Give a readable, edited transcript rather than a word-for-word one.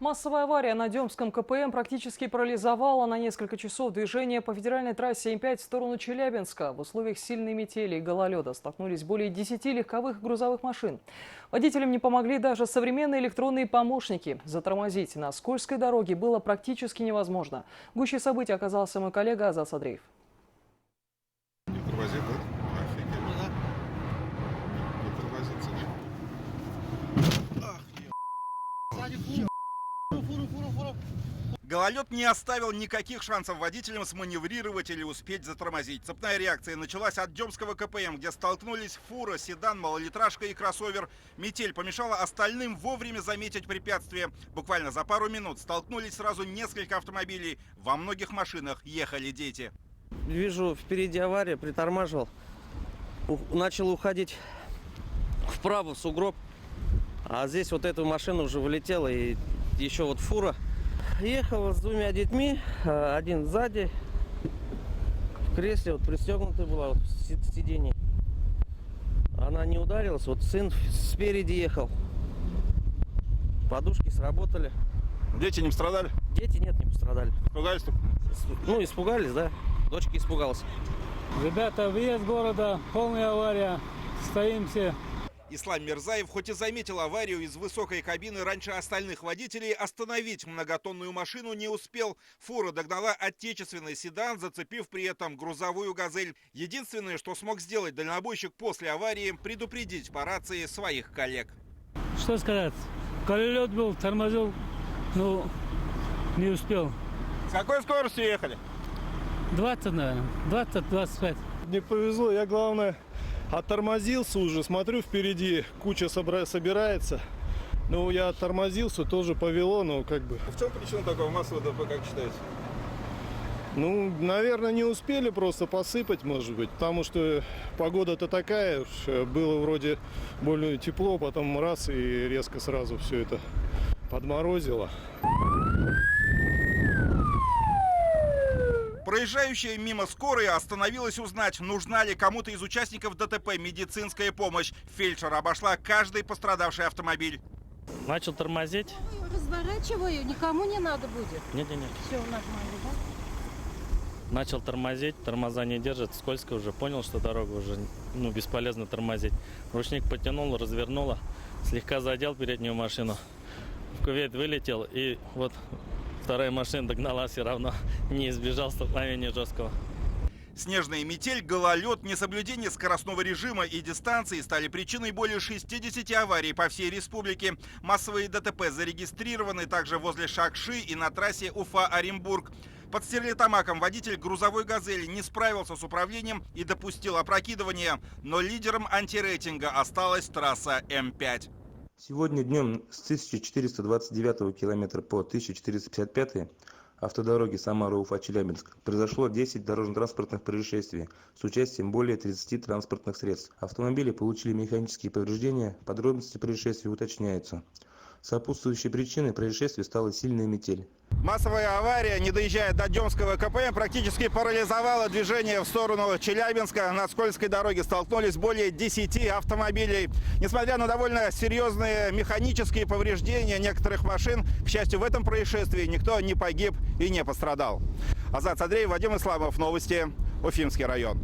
Массовая авария на Демском КПМ практически парализовала на несколько часов движение по федеральной трассе М5 в сторону Челябинска. В условиях сильной метели и гололеда столкнулись более 10 легковых и грузовых машин. Водителям не помогли даже современные электронные помощники. Затормозить на скользкой дороге было практически невозможно. Гуще событий оказался мой коллега Азат Садреев. Не тормозит, да? Офигеть. Ну, да. Не тормозится, да? Ах, Гололед не оставил никаких шансов водителям сманеврировать или успеть затормозить. Цепная реакция началась от Демского КПМ, где столкнулись фура, седан, малолитражка и кроссовер. Метель помешала остальным вовремя заметить препятствие. Буквально за пару минут столкнулись сразу несколько автомобилей. Во многих машинах ехали дети. Вижу, впереди авария, притормаживал. Начал уходить вправо в сугроб. А здесь вот эта машина уже вылетела, и еще вот фура. Ехала с двумя детьми, один сзади, в кресле, вот пристегнутая была, вот в сиденье. Она не ударилась, вот сын спереди ехал. Подушки сработали. Дети не пострадали? Дети нет, не пострадали. Испугались? Ну, испугались, да. Дочка испугалась. Ребята, въезд города, полная авария, стоимся. Ислам Мирзаев, хоть и заметил аварию из высокой кабины раньше остальных водителей, остановить многотонную машину не успел. Фура догнала отечественный седан, зацепив при этом грузовую «Газель». Единственное, что смог сделать дальнобойщик после аварии, предупредить по рации своих коллег. Что сказать? Гололед был, тормозил, но не успел. С какой скоростью ехали? 20, наверное, 20-25. Не повезло, я, главное, оттормозился уже, смотрю, впереди куча собирается. Ну, я оттормозился, тоже повело, но как бы... В чем причина такого массового ДТП, как считаете? Ну, наверное, не успели просто посыпать, может быть, потому что погода-то такая, было вроде более тепло, потом раз и резко сразу все это подморозило. Проезжающая мимо скорая остановилась узнать, нужна ли кому-то из участников ДТП медицинская помощь. Фельдшер обошла каждый пострадавший автомобиль. Начал тормозить. Разворачиваю, никому не надо будет. Нет. Все нормально, да? Начал тормозить, тормоза не держит, скользко уже, понял, что дорога уже бесполезно тормозить. Ручник потянул, развернула, слегка задел переднюю машину. В кювет вылетел, и вот вторая машина догнала, все равно не избежал столкновения жесткого. Снежная метель, гололед, несоблюдение скоростного режима и дистанции стали причиной более 60 аварий по всей республике. Массовые ДТП зарегистрированы также возле Шакши и на трассе Уфа-Оренбург. Под Стерлитамаком водитель грузовой «Газели» не справился с управлением и допустил опрокидывание. Но лидером антирейтинга осталась трасса М5. Сегодня днем с 1429 километра по 1455 автодороге Самара-Уфа-Челябинск произошло 10 дорожно-транспортных происшествий с участием более 30 транспортных средств. Автомобили получили механические повреждения, подробности происшествий уточняются. Сопутствующей причиной происшествия стала сильная метель. Массовая авария, не доезжая до Демского КПМ, практически парализовала движение в сторону Челябинска. На скользкой дороге столкнулись более 10 автомобилей. Несмотря на довольно серьезные механические повреждения некоторых машин, к счастью, в этом происшествии никто не погиб и не пострадал. Азат Садреев, Вадим Исламов, новости, Уфимский район.